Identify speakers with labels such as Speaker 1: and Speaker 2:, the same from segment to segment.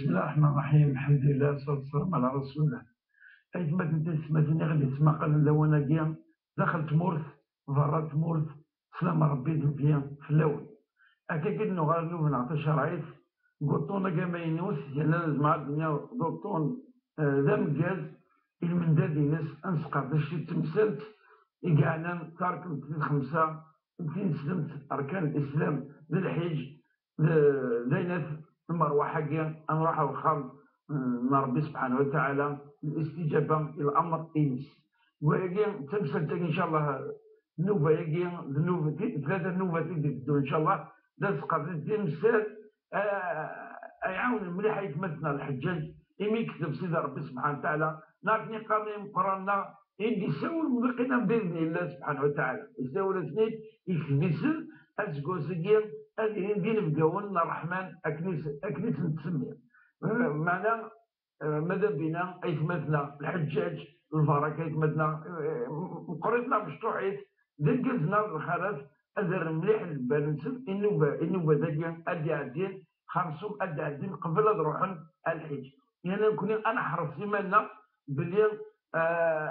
Speaker 1: بسم الله الرحمن الرحيم. الحمد لله والصلاة والسلام على رسول الله. أيت ما تنتس ما تني غادي تسمع قال لوانا كيا دخل تمورث برا تمورث سلام ربي فيا في اللون هكا كي نغار نوف نعطي شرعيت قطونا كامينوس يلا مع الدنيا قطون ذا مجاز المنداد ناس انسقى باش تمثلت إقعنا تارك خمسة متين سلمت أركان الإسلام ذا الحج ذا المروحة كيا نروح الخام من ربي سبحانه وتعالى الاستجابة إلى الأمر إنس ويجي تمثلت إن شاء الله نوفا يجي نوفا ثلاثة نوفا تبدو إن شاء الله داز قضية مثال يعاون مليح يتمثلنا الحجاج إمي يكتب سيدي ربي سبحانه وتعالى نعرفني قانون قرانا إندي يساول مذقنا بإذن الله سبحانه وتعالى يساول اثنين يكتب اسم أسكوسيين هذه ندير بقاون الرحمن أكنيس نتسمي معنا ماذا بنا يتمثلنا الحجاج البركة يتمثلنا قريتنا مشروعيت دقزنا الخرف أذر مليح البالنسب النوبة ذاك أدي عدين خمسو أدي عدين قبل روحن الحج يعني نكون أنا حرص مالنا بلي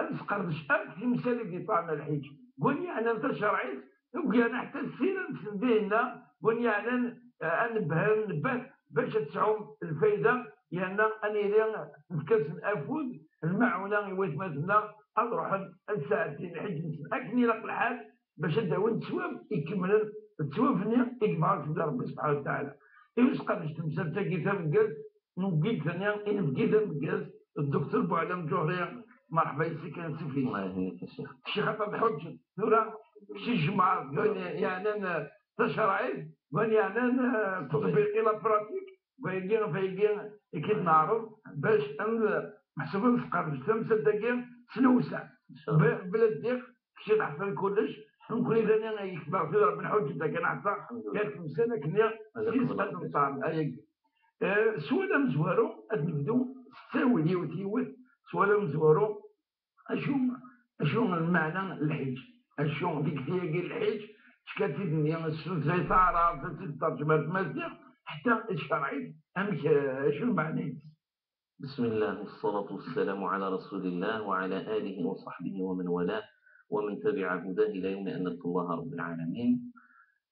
Speaker 1: أنسقردش في مثال اللي طعنا الحج قولي أنا أنت شرعيت يبقى أنا حتى السيرة نسندينا قولي أنا نبه باش تسعوم الفايدة لأن أنا إذا نفكس الأفود المعونة يوثمتنا أروح الساعتين الحج أكني لك الحال باش داون تسواب يكمل تسوافني يكبر في ربي سبحانه وتعالى يوسقى باش تمثل تاكيتا مقاز نبقيت ثانيا إن بقيت مقاز الدكتور بوعلم جوهري مرحبا يسيك نسفلي
Speaker 2: الله يهنيك الشيخ.
Speaker 1: الشيخ عطا الحج ثورة شي جماعة يعني أنا تشرعي يعني أنا تطبيقي لا براتيك فيجي كي نعرض باش محسوب نسقر تمثل تاكي سنوسع بلا الديق كي نحصل كلش نكون إذا أنا يكبر في ربي الحج دا كان حتى ياك سنة كنيا سيسقط الطعام هاي سوالا مزوارو نبدو ستاولي وتيوت سوالا مزوارو أشو المعنى الحج أشو ديك تيجي الحج شكاتي الدنيا زي تعرف ترجمة المسجد حتى الشرعي أمك أشو المعنى.
Speaker 2: بسم الله والصلاة والسلام على رسول الله وعلى آله وصحبه ومن والاه ومن تبع هداه إلى يوم أن نلقى الله رب العالمين.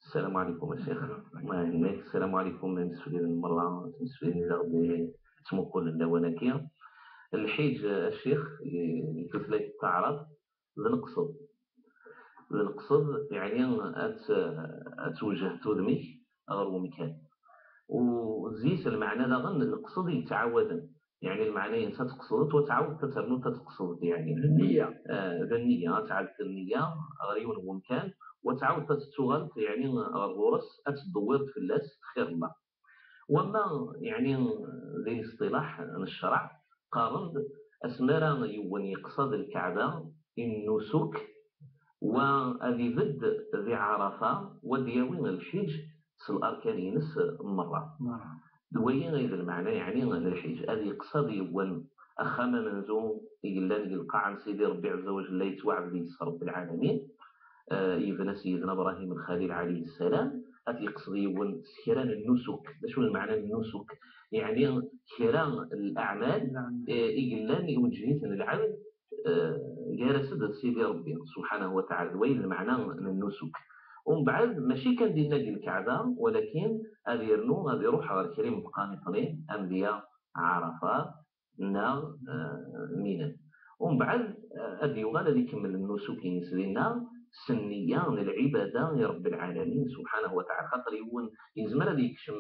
Speaker 2: السلام عليكم يا شيخ. ما هناك السلام عليكم مسؤولين المرة مسؤولين اللي تمقل اللوانكية الحج الشيخ يتسلك تعرض لنقصد يعني أتوجه تودمي غير مكان وزيس المعنى ده غن القصد يتعودا يعني المعنى ينسى تقصد وتعود تتبنو تتقصد يعني
Speaker 1: النية
Speaker 2: النية تعد النية غير ممكن وتعود تتغلط يعني الغرس أتدورت في اللاس خير الله وما يعني ذي الاصطلاح الشرع قارن أسمرا يون يقصد الكعبة النسك وأذي ضد ذي عرفة ودياوين الحج الأركان ينس مرة دوين غير المعنى يعني الحج هذه يقصد يون أخما منزو يقلان يلقى عن سيدي ربي عز وجل لا يتوعد لي رب العالمين يبنى سيدنا إبراهيم الخليل عليه السلام هذه يقصد يون كيران النسك شو المعنى النسك يعني كيران الأعمال يقلان يوجهيت العبد جالس سيدي ربي سبحانه وتعالى وين المعنى من النسك ومن بعد ماشي كان دينا ديال الكعبة ولكن هذا يرنو هذا يروح على الكريم قانطني أنبياء عرفات نا مينا ومن بعد هذا يغال هذا يكمل النسك ينسلنا سنية العبادة لرب العالمين سبحانه وتعالى خاطر يون يزمر هذا يكشم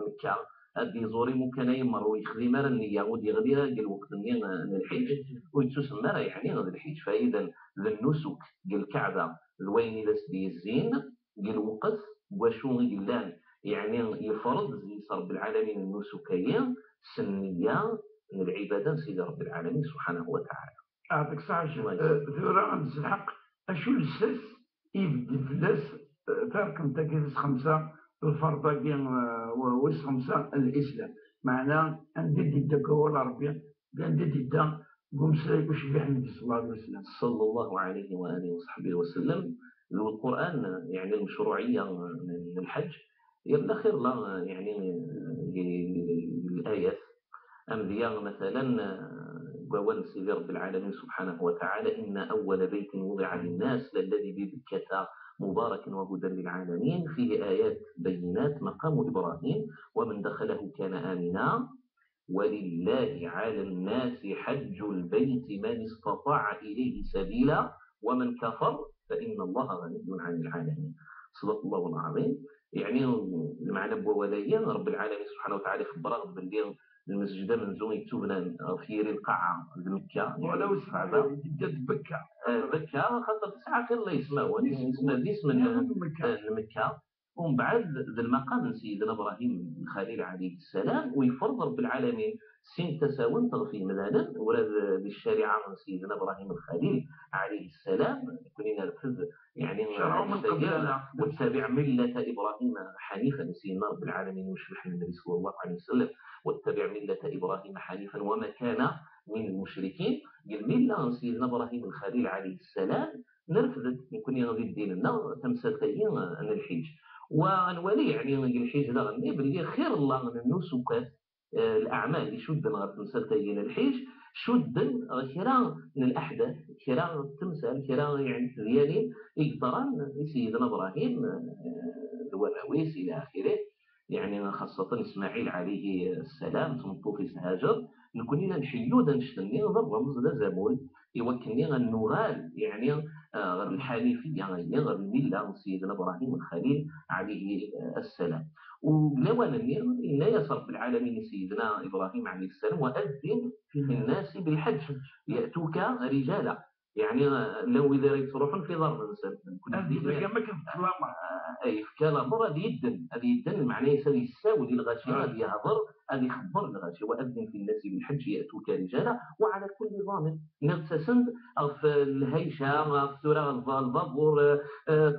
Speaker 2: مكة هاد يزوري ممكن يمر ويخدم راه النية ودي غادي قال وقت الحج ويتسمى يعني غادي الحج فإذا النسك ديال الكعبة الوين إذا سدي الزين ديال الوقت وشو قلان يعني يفرض زي رب العالمين النسكية سنية من العبادة سيدي رب العالمين سبحانه وتعالى.
Speaker 1: أعطيك صحة ذورا عند الحق أشو السس يبدي في الناس تارك نتا خمسة الفرض كين ويس خمسة الإسلام معناه عندي ديدا كوال عربية عندي ديدا قوم سلايك وش بيحمد صلى الله عليه وسلم
Speaker 2: صلى الله عليه وآله وصحبه وسلم. القرآن يعني المشروعية من الحج يلا خير لا يعني الآيات أمذية مثلا قوان سيدي رب العالمين سبحانه وتعالى إن أول بيت وضع للناس للذي ببكة مبارك وهدى للعالمين فيه آيات بينات مقام إبراهيم ومن دخله كان آمنا ولله على الناس حج البيت من استطاع إليه سبيلا ومن كفر فإن الله غني عن العالمين. صدق الله العظيم. يعني المعنى بولايا رب العالمين سبحانه وتعالى خبر باللي المسجد منزوم يتوبنا في القاعة مكة
Speaker 1: ولو سمع جد بكى
Speaker 2: بكى خاطر ساعة الله يسمعوا يسمع الاسم مكة. ومن بعد ذا المقام سيدنا ابراهيم الخليل عليه السلام ويفرض رب العالمين سين تساون تغفي مثلا ورد بالشريعه من سيدنا ابراهيم الخليل عليه السلام كنا نرفض يعني واتبع مله ابراهيم حنيفا سيدنا رب العالمين وشرح النبي صلى الله عليه وسلم واتبع مله ابراهيم حنيفا وما كان من المشركين قال مله سيدنا ابراهيم الخليل عليه السلام نرفض يكون يغضي ديننا تمثال ان الحج ونولي يعني الحج هذا غني باللي خير الله من النسكات الاعمال يشد غير تمثال تاين الحج شد كرا من الاحداث كرا التمثال كرا يعني ديالي يقدران سيدنا ابراهيم الوراويس الى اخره يعني خاصة إسماعيل عليه السلام تنطوفي هاجر نكوني نحيو نشتني الرمز لا زامول يوكلني النغال يعني الحنيفية غير الملة سيدنا إبراهيم الخليل عليه السلام. ولو إن يصرف العالمين سيدنا إبراهيم عليه السلام وأذن في الناس بالحج يأتوك رجالا يعني لو إذا تروحون في ضرب الإنسان أي في كلام هذه يدن معناه يساوي الغاشي هذه يهضر هذه يخبر الغاشي وأذن في الناس بالحج يأتوك رجالا وعلى كل ضامن نغتسل في الهيشة في سورة البابور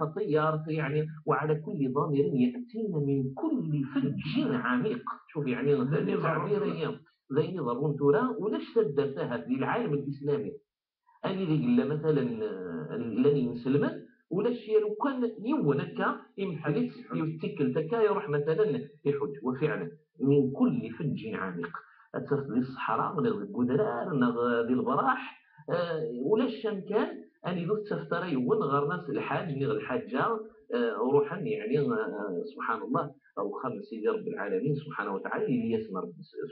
Speaker 2: تطير يعني وعلى كل ضامر يأتين من كل فج عميق. شوف يعني تعبير زي ضرون ترى ولا اشتدتها في العالم الإسلامي أنا اللي مثلا لاني مسلما ولا الشيء لو كان يوم هكا يمحلت يتكل تكا يروح مثلا يحج وفعلا من كل فج عميق تصل الصحراء من القدران ذي البراح ولا الشام كان أني ذو التفتري يوم غير ناس الحاج من الحاجة روحا يعني سبحان الله أو خمس سيدي رب العالمين سبحانه وتعالى اللي يسمى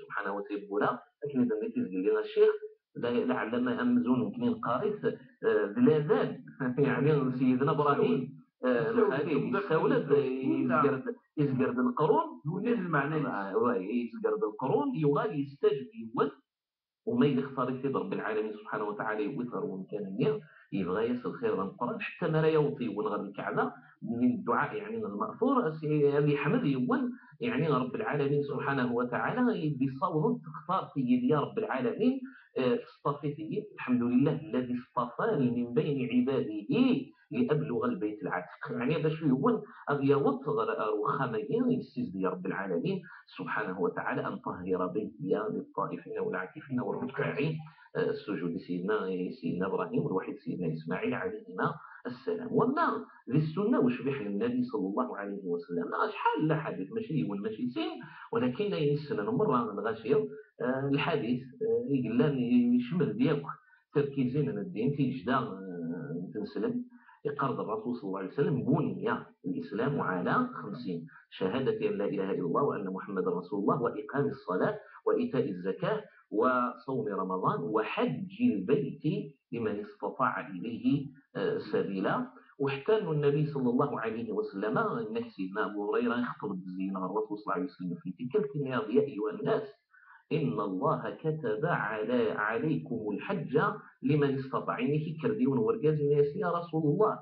Speaker 2: سبحانه وتعالى لكن إذا نتيجة لنا الشيخ لعل ما أمزون يمكن قارئ بلاذان يعني سيدنا إبراهيم الخليل يستولد يزقرد القرون يزقرد القرون يغالي يستجد يول وما يختار في رب العالمين سبحانه وتعالى يوثر وان كان النير يبغى يصل خير من القرآن حتى ما لا يوطي ونغر الكعبة من الدعاء يعني المأثور اللي حمد يوم يعني رب العالمين سبحانه وتعالى بصور تختار في يد رب العالمين اصطفي في الحمد لله الذي اصطفاني من بين عباده لأبلغ البيت العتيق يعني باش يقول أغيوت وخامين يستيز يا رب العالمين سبحانه وتعالى أن طهر بيتي للطائفين والعاكفين والركاعين السجود سيدنا إبراهيم والوحيد سيدنا إسماعيل عليهما السلام. وما ذي السنة وشبح للنبي صلى الله عليه وسلم شحال الحديث ماشي والماشي سين ولكن السنة مرة الغاشية الحديث يقول يشمل ديالك تركيزين الدين في جدا تنسلم يقرض الرسول صلى الله عليه وسلم بني الإسلام على 50 شهادة أن لا إله إلا الله وأن محمد رسول الله وإقام الصلاة وإيتاء الزكاة وصوم رمضان وحج البيت لمن استطاع إليه سبيلا. وحتى أن النبي صلى الله عليه وسلم أن سيدنا أبو هريرة يخطب بزينة الرسول صلى الله عليه وسلم في تلك الكلمة يا أيها الناس إن الله كتب عليكم الحج لمن استطاع إنك كرديون ورقاز يا رسول الله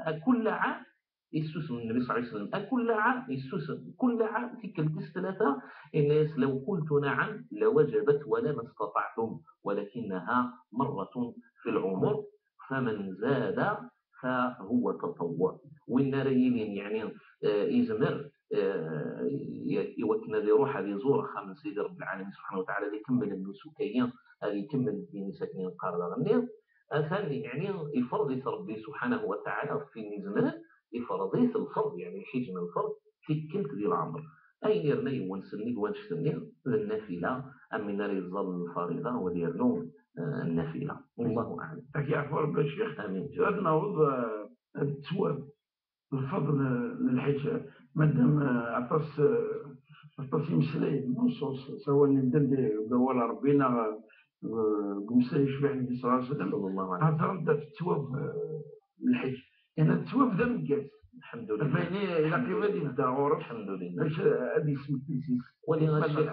Speaker 2: أكل عام يسوس من النبي صلى الله عليه وسلم أكل عام يسوس كل عام تلك الثلاثة الناس لو قلت نعم لوجبت ولما استطعتم ولكنها مرة في العمر فمن زاد فهو تطوع وإن ريلين يعني يزمر يوكنا ذي روح هذه زور خامن سيدي رب العالمين سبحانه وتعالى يكمل النسوكيين هذه يكمل الدين ساكنين القارة غنير ثاني يعني يفرض ربي سبحانه وتعالى في نزمان يفرض الفرض يعني حجم الفرض في كلت ذي العمر أي رني ونسلني ونشتني النافلة أمي ناري الظل الفريضة وديرنو النافلة والله أعلم.
Speaker 1: راك يعرف ربي الشيخ.
Speaker 2: آمين.
Speaker 1: سؤال نعوض التواب الفضل للحج مادام عطاس يمسلي النصوص سواء ندير ولا ربنا قمسا يشبع النبي صلى الله عليه وسلم
Speaker 2: صلى الله عليه وسلم.
Speaker 1: هضر في التواب للحج يعني التواب ذا مقاس
Speaker 2: الحمد لله.
Speaker 1: فيني إلى كيف غادي نبدا غورس
Speaker 2: الحمد لله.
Speaker 1: باش هذه اسم التيسيس
Speaker 2: ولهذا الشيخ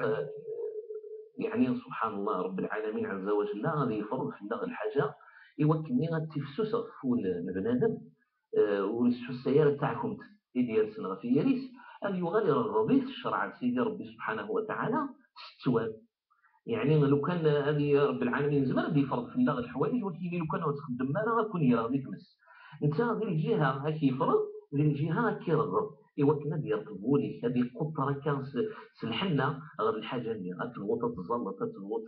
Speaker 2: يعني سبحان الله رب العالمين عز وجل غادي يفرض في الحاجة يوكلني غتفسوس غفول البنادم ولسو السيارة تاعكم يدير سنغ في يريس أن يغالي الرضيف الشرع سيدي ربي سبحانه وتعالى التواب. يعني لو كان هذه رب العالمين زمان غادي يفرض في الحوايج ولكن لو كان تخدم معنا غتكون هي غادي تمس انت غير الجهه هاك يفرض غير الجهه هاك يرغب يوكلنا ديال طبولي هذه قطره كان الحنه غير الحاجه اللي غتلغوط تتزلط تتلغوط